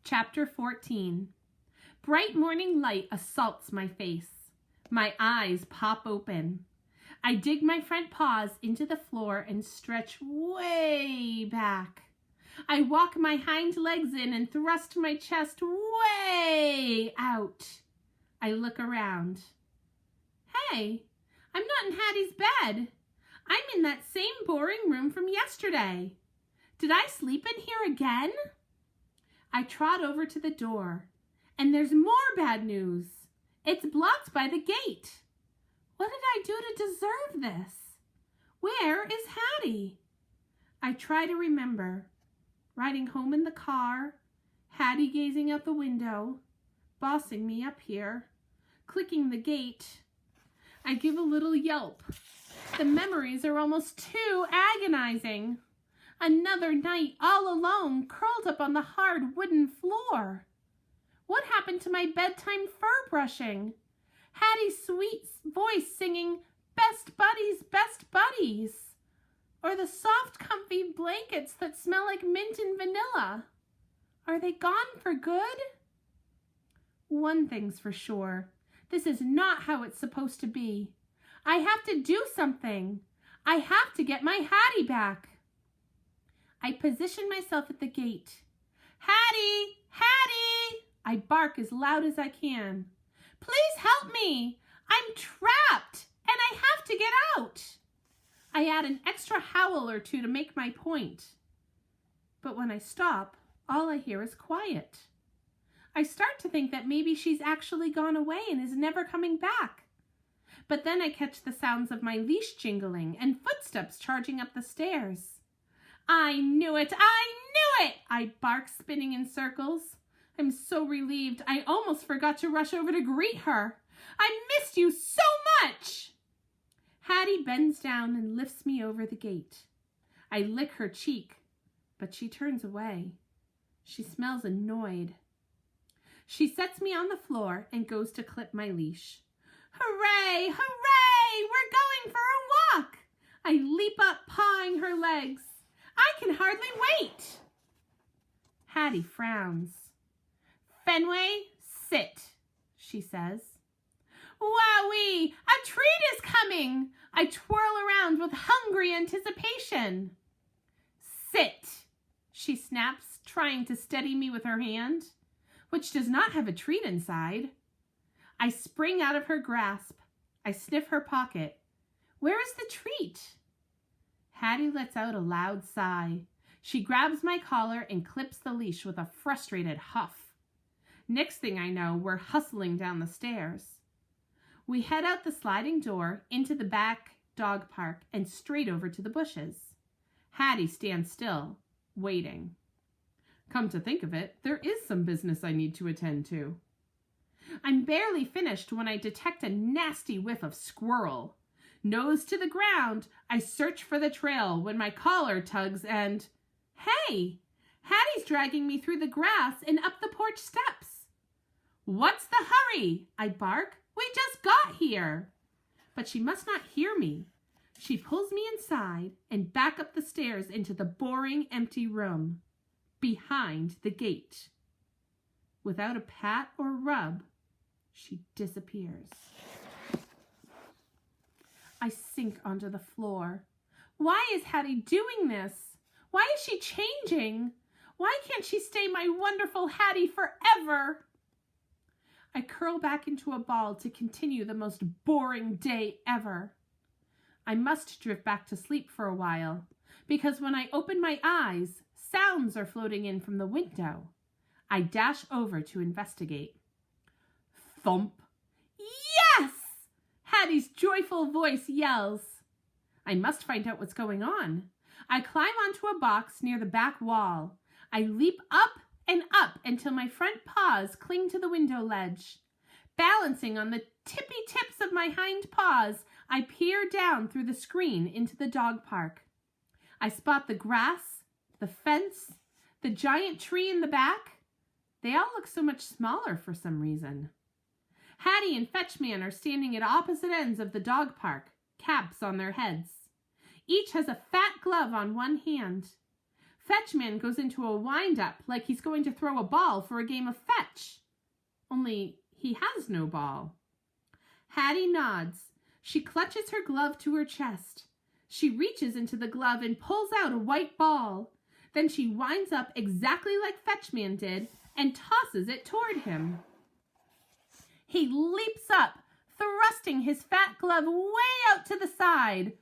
Chapter 14. Bright morning light assaults my face. My eyes pop open. I dig my front paws into the floor and stretch way back. I walk my hind legs in and thrust my chest way out. I look around. Hey, I'm not in Hattie's bed. I'm in that same boring room from yesterday. Did I sleep in here again? I trot over to the door, and there's more bad news. It's blocked by the gate. What did I do to deserve this? Where is Hattie? I try to remember. Riding home in the car, Hattie gazing out the window, bossing me up here, clicking the gate. I give a little yelp. The memories are almost too agonizing. Another night all alone, curled up on the hard wooden floor. What happened to my bedtime fur brushing? Hattie's sweet voice singing, "Best buddies, best buddies." Or the soft, comfy blankets that smell like mint and vanilla. Are they gone for good? One thing's for sure. This is not how it's supposed to be. I have to do something. I have to get my Hattie back. I position myself at the gate. Hattie! Hattie! I bark as loud as I can. Please help me! I'm trapped and I have to get out. I add an extra howl or two to make my point. But when I stop, all I hear is quiet. I start to think that maybe she's actually gone away and is never coming back. But then I catch the sounds of my leash jingling and footsteps charging up the stairs. I knew it! I knew it! I bark, spinning in circles. I'm so relieved I almost forgot to rush over to greet her. I missed you so much! Hattie bends down and lifts me over the gate. I lick her cheek, but she turns away. She smells annoyed. She sets me on the floor and goes to clip my leash. Hooray! Hooray! We're going for a walk! I leap up, pawing her legs. I can hardly wait. Hattie frowns. Fenway, sit, she says. Wowee! A treat is coming! I twirl around with hungry anticipation. Sit, she snaps, trying to steady me with her hand, which does not have a treat inside. I spring out of her grasp. I sniff her pocket. Where is the treat? Hattie lets out a loud sigh. She grabs my collar and clips the leash with a frustrated huff. Next thing I know, we're hustling down the stairs. We head out the sliding door into the back dog park and straight over to the bushes. Hattie stands still, waiting. Come to think of it, there is some business I need to attend to. I'm barely finished when I detect a nasty whiff of squirrel. Nose to the ground, I search for the trail when my collar tugs and, hey, Hattie's dragging me through the grass and up the porch steps. What's the hurry? I bark. We just got here. But she must not hear me. She pulls me inside and back up the stairs into the boring, empty room behind the gate. Without a pat or rub, she disappears. I sink onto the floor. Why is Hattie doing this? Why is she changing? Why can't she stay my wonderful Hattie forever? I curl back into a ball to continue the most boring day ever. I must drift back to sleep for a while, because when I open my eyes, sounds are floating in from the window. I dash over to investigate. Thump. Yes! Hattie's joyful voice yells. I must find out what's going on. I climb onto a box near the back wall. I leap up and up until my front paws cling to the window ledge. Balancing on the tippy tips of my hind paws, I peer down through the screen into the dog park. I spot the grass, the fence, the giant tree in the back. They all look so much smaller for some reason. Hattie and Fetchman are standing at opposite ends of the dog park, caps on their heads. Each has a fat glove on one hand. Fetchman goes into a wind-up like he's going to throw a ball for a game of fetch. Only he has no ball. Hattie nods. She clutches her glove to her chest. She reaches into the glove and pulls out a white ball. Then she winds up exactly like Fetchman did and tosses it toward him. He leaps up, thrusting his fat glove way out to the side.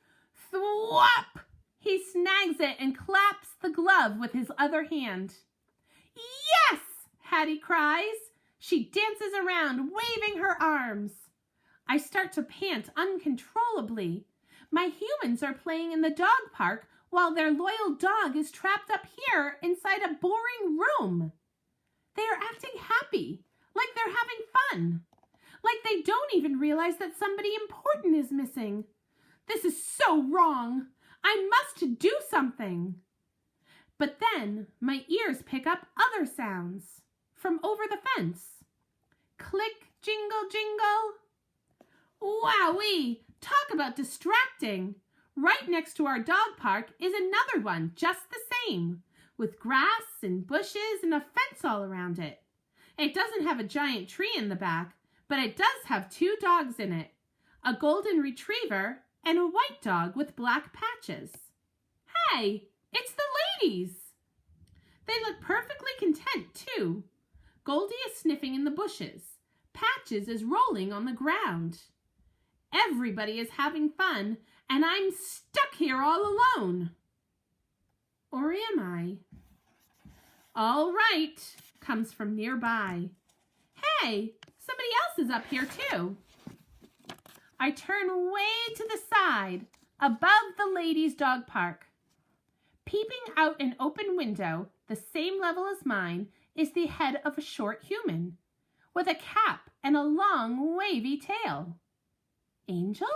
Thwop! He snags it and claps the glove with his other hand. Yes! Hattie cries. She dances around, waving her arms. I start to pant uncontrollably. My humans are playing in the dog park while their loyal dog is trapped up here inside a boring room. They are acting happy, like they're having fun, like they don't even realize that somebody important is missing. This is so wrong. I must do something. But then my ears pick up other sounds from over the fence. Click, jingle, jingle. Wowee! Talk about distracting. Right next to our dog park is another one just the same, with grass and bushes and a fence all around it. It doesn't have a giant tree in the back, but it does have 2 dogs in it, a golden retriever and a white dog with black patches. Hey, it's the ladies! They look perfectly content, too. Goldie is sniffing in the bushes. Patches is rolling on the ground. Everybody is having fun, and I'm stuck here all alone. Or am I? All right, comes from nearby. Hey, somebody else is up here too. I turn way to the side, above the ladies' dog park. Peeping out an open window, the same level as mine, is the head of a short human, with a cap and a long, wavy tail. Angel?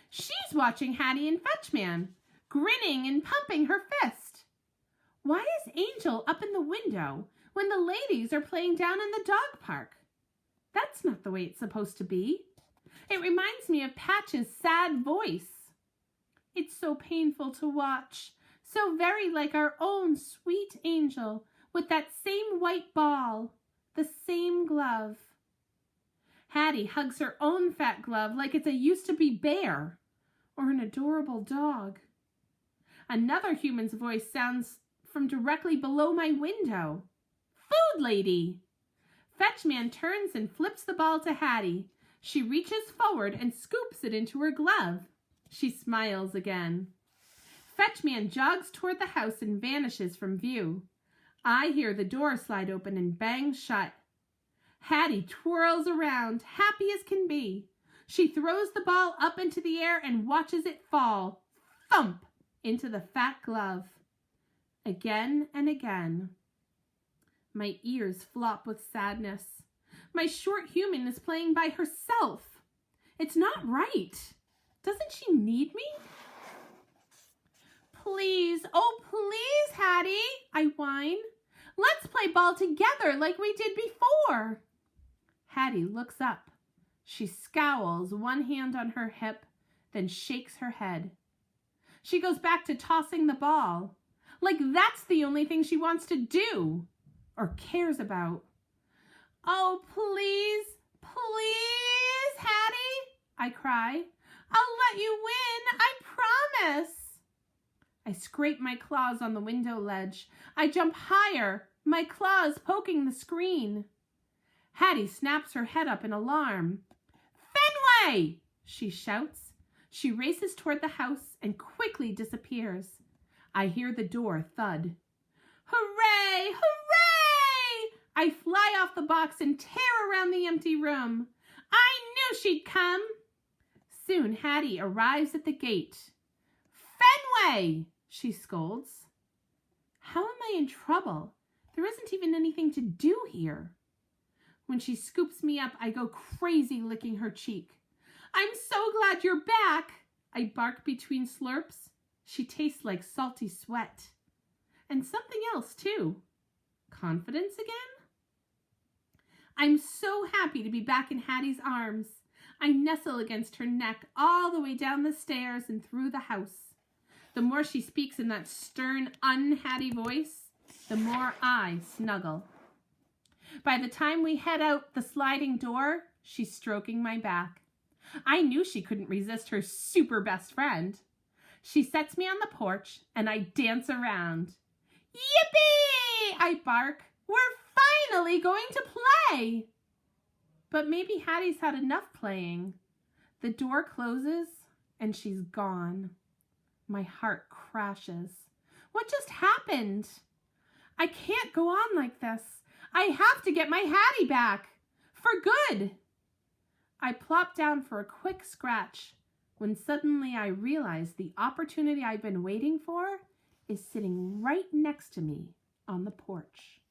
She's watching Hattie and Fetchman, grinning and pumping her fist. Why is Angel up in the window when the ladies are playing down in the dog park? That's not the way it's supposed to be. It reminds me of Patch's sad voice. It's so painful to watch, so very like our own sweet Angel, with that same white ball, the same glove. Hattie hugs her own fat glove like it's a used-to-be bear or an adorable dog. Another human's voice sounds from directly below my window. Food lady! Fetchman turns and flips the ball to Hattie. She reaches forward and scoops it into her glove. She smiles again. Fetchman jogs toward the house and vanishes from view. I hear the door slide open and bang shut. Hattie twirls around, happy as can be. She throws the ball up into the air and watches it fall, thump, into the fat glove. Again and again. My ears flop with sadness. My short human is playing by herself. It's not right. Doesn't she need me? Please, oh please, Hattie, I whine. Let's play ball together like we did before. Hattie looks up. She scowls, one hand on her hip, then shakes her head. She goes back to tossing the ball, like that's the only thing she wants to do or cares about. Oh, please, please, Hattie, I cry. I'll let you win, I promise. I scrape my claws on the window ledge. I jump higher, my claws poking the screen. Hattie snaps her head up in alarm. Fenway! She shouts. She races toward the house and quickly disappears. I hear the door thud. Hooray! Hooray! I fly off the box and tear around the empty room. I knew she'd come. Soon Hattie arrives at the gate. Fenway! She scolds. How am I in trouble? There isn't even anything to do here. When she scoops me up, I go crazy licking her cheek. I'm so glad you're back, I bark between slurps. She tastes like salty sweat. And something else, too. Confidence again? I'm so happy to be back in Hattie's arms. I nestle against her neck all the way down the stairs and through the house. The more she speaks in that stern, un-Hattie voice, the more I snuggle. By the time we head out the sliding door, she's stroking my back. I knew she couldn't resist her super best friend. She sets me on the porch, and I dance around. Yippee! I bark. We're finally going to play! But maybe Hattie's had enough playing. The door closes, and she's gone. My heart crashes. What just happened? I can't go on like this. I have to get my Hattie back. For good. I plop down for a quick scratch when suddenly I realize the opportunity I've been waiting for is sitting right next to me on the porch.